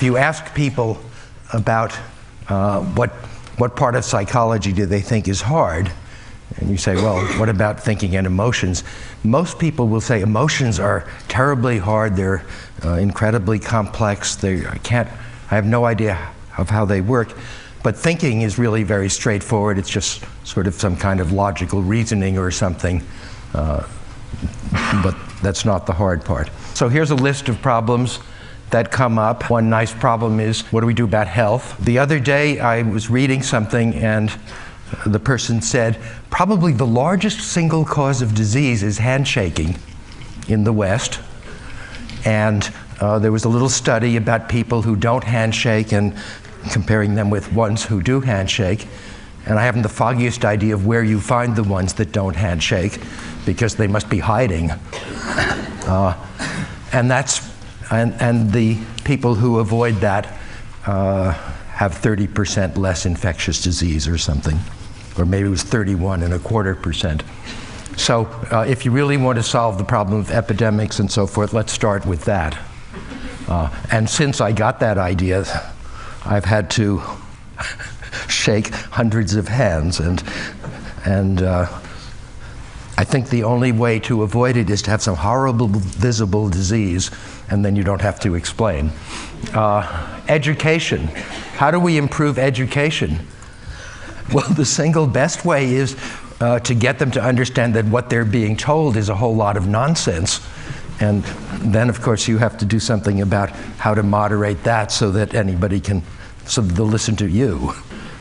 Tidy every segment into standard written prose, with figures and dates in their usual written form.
if you ask people about what part of psychology do they think is hard, and you say, well, what about thinking and emotions? Most people will say emotions are terribly hard, they're incredibly complex, I have no idea of how they work. But thinking is really very straightforward. It's just sort of some kind of logical reasoning or something. But that's not the hard part. So here's a list of problems that come up. One nice problem is, what do we do about health? The other day I was reading something and the person said, probably the largest single cause of disease is handshaking in the West. And there was a little study about people who don't handshake and comparing them with ones who do handshake. And I haven't the foggiest idea of where you find the ones that don't handshake, because they must be hiding. And the people who avoid that have 30% less infectious disease or something. Or maybe it was 31.25%. So if you really want to solve the problem of epidemics and so forth, let's start with that. And since I got that idea, I've had to shake hundreds of hands, and I think the only way to avoid it is to have some horrible visible disease, and then you don't have to explain. Education. How do we improve education? Well, the single best way is to get them to understand that what they're being told is a whole lot of nonsense. And then, of course, you have to do something about how to moderate that so that anybody so that they'll listen to you.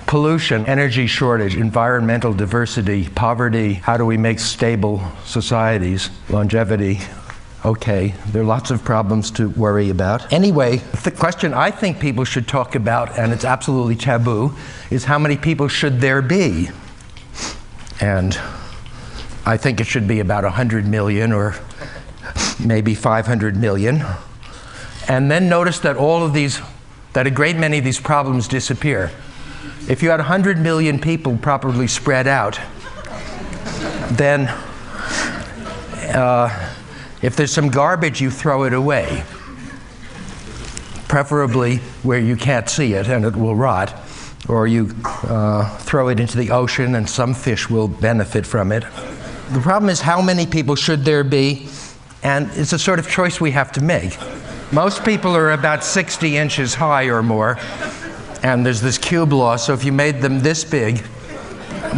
Pollution, energy shortage, environmental diversity, poverty. How do we make stable societies? Longevity. Okay, there are lots of problems to worry about. Anyway, the question I think people should talk about, and it's absolutely taboo, is how many people should there be? And I think it should be about 100 million or maybe 500 million. And then notice that that a great many of these problems disappear. If you had 100 million people properly spread out, then if there's some garbage, you throw it away, preferably where you can't see it and it will rot, or you throw it into the ocean and some fish will benefit from it. The problem is, how many people should there be? And it's a sort of choice we have to make. Most people are about 60 inches high or more, and there's this cube law, so if you made them this big,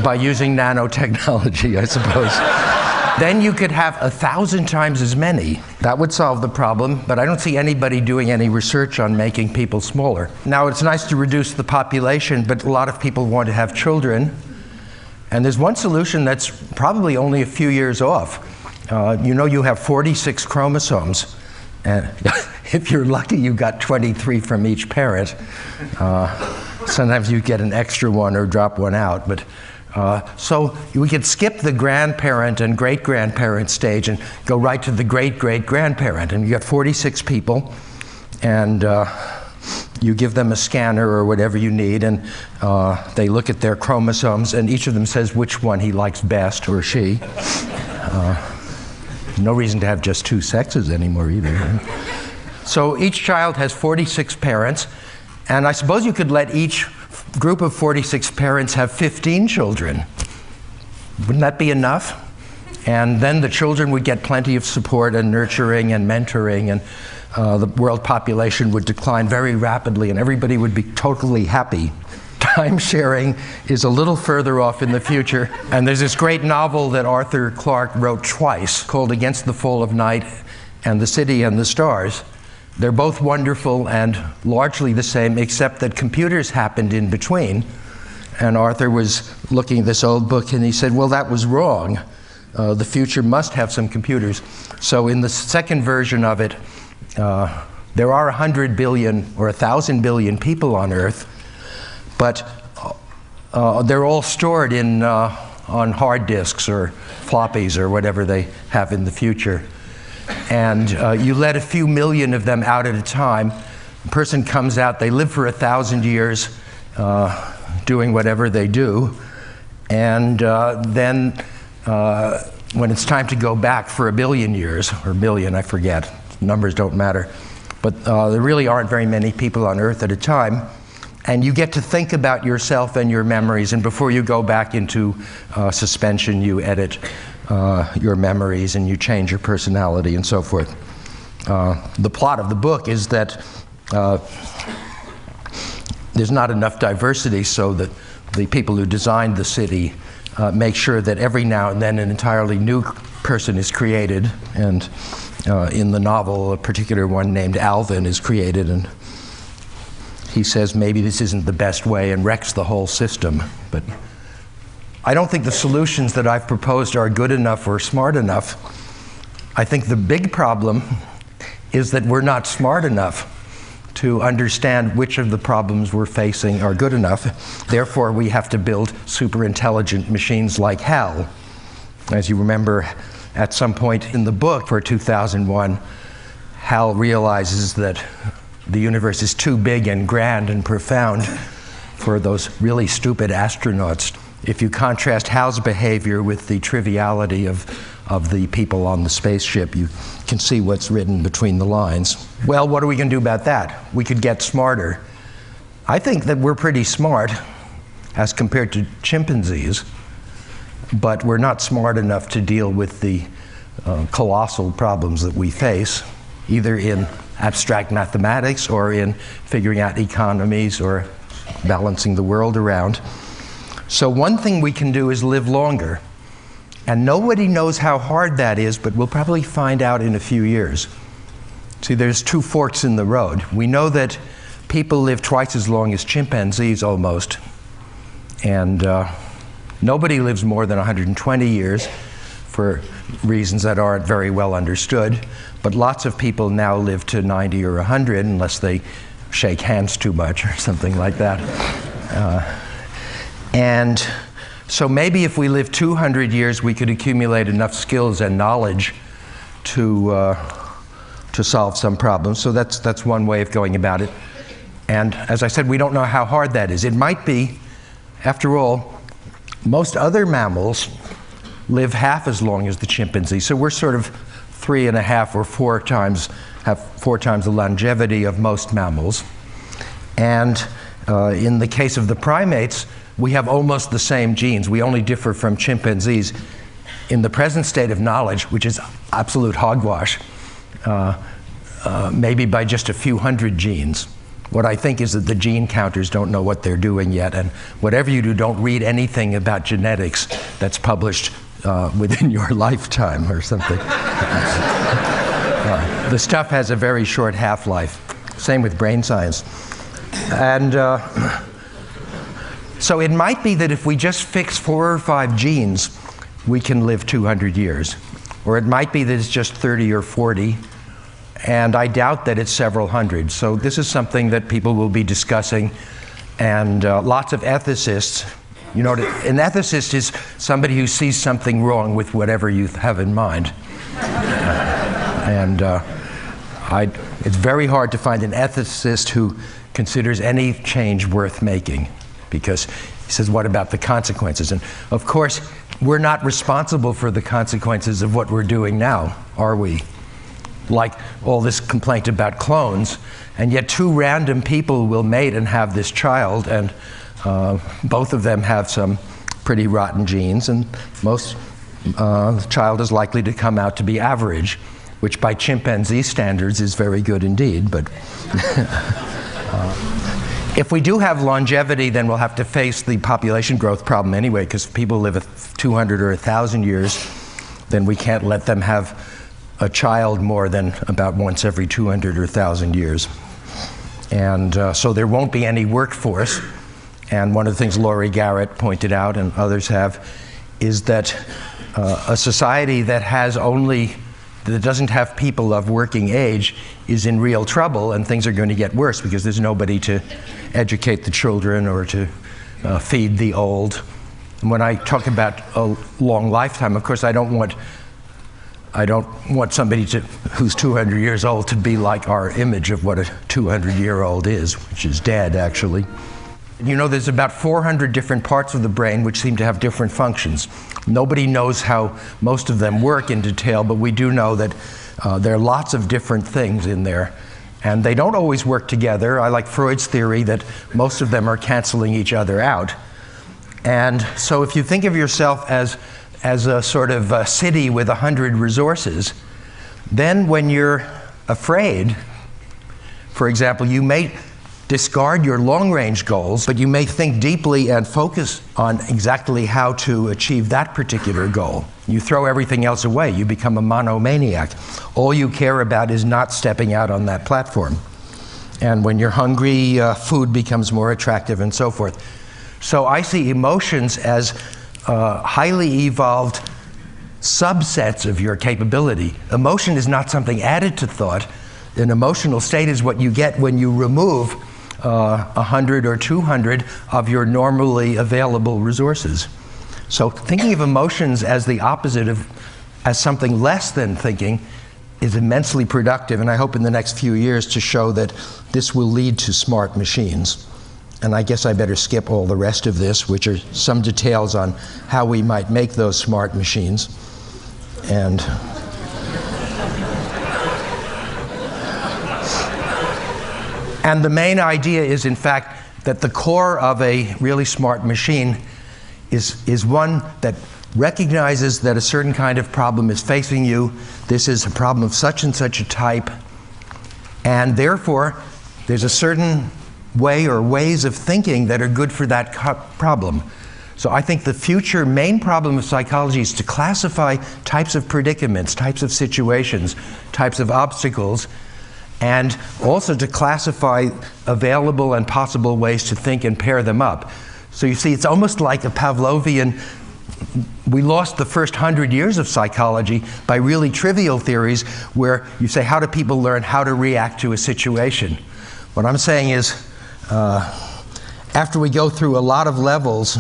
by using nanotechnology, I suppose, then you could have 1,000 times as many. That would solve the problem, but I don't see anybody doing any research on making people smaller. Now, it's nice to reduce the population, but a lot of people want to have children, and there's one solution that's probably only a few years off. You have 46 chromosomes, and if you're lucky, you got 23 from each parent. Sometimes you get an extra one or drop one out, but so we could skip the grandparent and great-grandparent stage and go right to the great-great-grandparent, and you got 46 people, and you give them a scanner or whatever you need, and they look at their chromosomes, and each of them says which one he likes best, or she. No reason to have just two sexes anymore either. So each child has 46 parents, and I suppose you could let each group of 46 parents have 15 children. Wouldn't that be enough? And then the children would get plenty of support and nurturing and mentoring, and the world population would decline very rapidly, and everybody would be totally happy. Time sharing is a little further off in the future, and there's this great novel that Arthur Clarke wrote twice called Against the Fall of Night and The City and the Stars. They're both wonderful and largely the same, except that computers happened in between. And Arthur was looking at this old book and he said, well, that was wrong. The future must have some computers. So in the second version of it, there are 100 billion or 1,000 billion people on Earth, but they're all stored on hard disks or floppies or whatever they have in the future. And you let a few million of them out at a time. A person comes out, they live for 1,000 years doing whatever they do. And then when it's time to go back for 1 billion years, or million, I forget, numbers don't matter, but there really aren't very many people on Earth at a time. And you get to think about yourself and your memories, and before you go back into suspension, you edit your memories and you change your personality and so forth. The plot of the book is that there's not enough diversity, so that the people who designed the city make sure that every now and then an entirely new person is created. And in the novel, a particular one named Alvin is created, and he says maybe this isn't the best way and wrecks the whole system. But I don't think the solutions that I've proposed are good enough or smart enough. I think the big problem is that we're not smart enough to understand which of the problems we're facing are good enough. Therefore, we have to build super intelligent machines like HAL. As you remember, at some point in the book for 2001, HAL realizes that the universe is too big and grand and profound for those really stupid astronauts. If you contrast HAL's behavior with the triviality of the people on the spaceship, you can see what's written between the lines. Well, what are we going to do about that? We could get smarter. I think that we're pretty smart as compared to chimpanzees, but we're not smart enough to deal with the colossal problems that we face, either in abstract mathematics or in figuring out economies or balancing the world around. So one thing we can do is live longer. And nobody knows how hard that is, but we'll probably find out in a few years. See, there's two forks in the road. We know that people live twice as long as chimpanzees almost. And nobody lives more than 120 years for reasons that aren't very well understood. But lots of people now live to 90 or 100 unless they shake hands too much or something like that. And so maybe if we live 200 years, we could accumulate enough skills and knowledge to solve some problems. So that's one way of going about it. And as I said, we don't know how hard that is. It might be, after all, most other mammals live half as long as the chimpanzee. So we're sort of 3.5 or 4 times, have 4 times the longevity of most mammals. And in the case of the primates, we have almost the same genes. We only differ from chimpanzees in the present state of knowledge, which is absolute hogwash, maybe by just a few hundred genes. What I think is that the gene counters don't know what they're doing yet, and whatever you do, don't read anything about genetics that's published within your lifetime or something. The stuff has a very short half-life. Same with brain science. And so it might be that if we just fix 4 or 5 genes, we can live 200 years. Or it might be that it's just 30 or 40, and I doubt that it's several hundred. So this is something that people will be discussing, and lots of ethicists. You know, an ethicist is somebody who sees something wrong with whatever you have in mind. It's very hard to find an ethicist who considers any change worth making, because he says, what about the consequences? And of course, we're not responsible for the consequences of what we're doing now, are we? Like all this complaint about clones, and yet 2 random people will mate and have this child, and both of them have some pretty rotten genes, and the child is likely to come out to be average, which by chimpanzee standards is very good indeed. But if we do have longevity, then we'll have to face the population growth problem anyway, because if people live 200 or 1,000 years, then we can't let them have a child more than about once every 200 or 1,000 years. And so there won't be any workforce. And one of the things Laurie Garrett pointed out, and others have, is that a society that doesn't have people of working age is in real trouble, and things are going to get worse because there's nobody to educate the children or to feed the old. And when I talk about a long lifetime, of course, I don't want somebody who's 200 years old to be like our image of what a 200-year-old is, which is dead, actually. You know, there's about 400 different parts of the brain which seem to have different functions. Nobody knows how most of them work in detail, but we do know that there are lots of different things in there. And they don't always work together. I like Freud's theory that most of them are canceling each other out. And so if you think of yourself as a sort of a city with 100 resources, then when you're afraid, for example, you may discard your long-range goals, but you may think deeply and focus on exactly how to achieve that particular goal. You throw everything else away. You become a monomaniac. All you care about is not stepping out on that platform. And when you're hungry, food becomes more attractive and so forth. So I see emotions as highly evolved subsets of your capability. Emotion is not something added to thought. An emotional state is what you get when you remove 100 or 200 of your normally available resources. So thinking of emotions as the opposite of, as something less than thinking, is immensely productive, and I hope in the next few years to show that this will lead to smart machines. And I guess I better skip all the rest of this, which are some details on how we might make those smart machines. And the main idea is, in fact, that the core of a really smart machine is one that recognizes that a certain kind of problem is facing you. This is a problem of such and such a type. And therefore, there's a certain way or ways of thinking that are good for that problem. So I think the future main problem of psychology is to classify types of predicaments, types of situations, types of obstacles, and also to classify available and possible ways to think and pair them up. So you see, it's almost like a Pavlovian. We lost the first 100 years of psychology by really trivial theories where you say, how do people learn how to react to a situation? What I'm saying is, after we go through a lot of levels,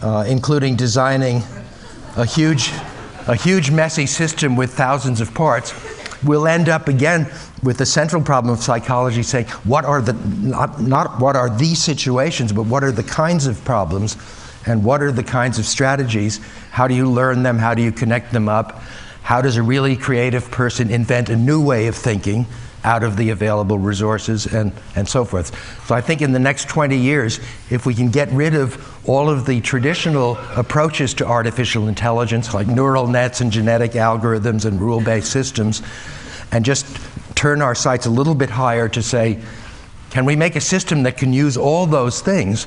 including designing a huge messy system with thousands of parts, we'll end up again with the central problem of psychology saying, what are the, not what are these situations, but what are the kinds of problems, and what are the kinds of strategies? How do you learn them? How do you connect them up? How does a really creative person invent a new way of thinking out of the available resources, and so forth? So I think in the next 20 years, if we can get rid of all of the traditional approaches to artificial intelligence, like neural nets and genetic algorithms and rule-based systems, and just turn our sights a little bit higher to say, can we make a system that can use all those things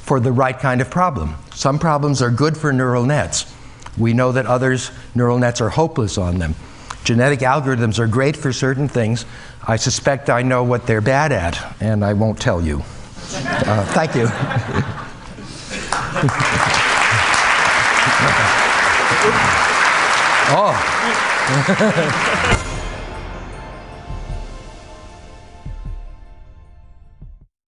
for the right kind of problem? Some problems are good for neural nets. We know that others, neural nets are hopeless on them. Genetic algorithms are great for certain things. I suspect I know what they're bad at, and I won't tell you. Thank you. Oh.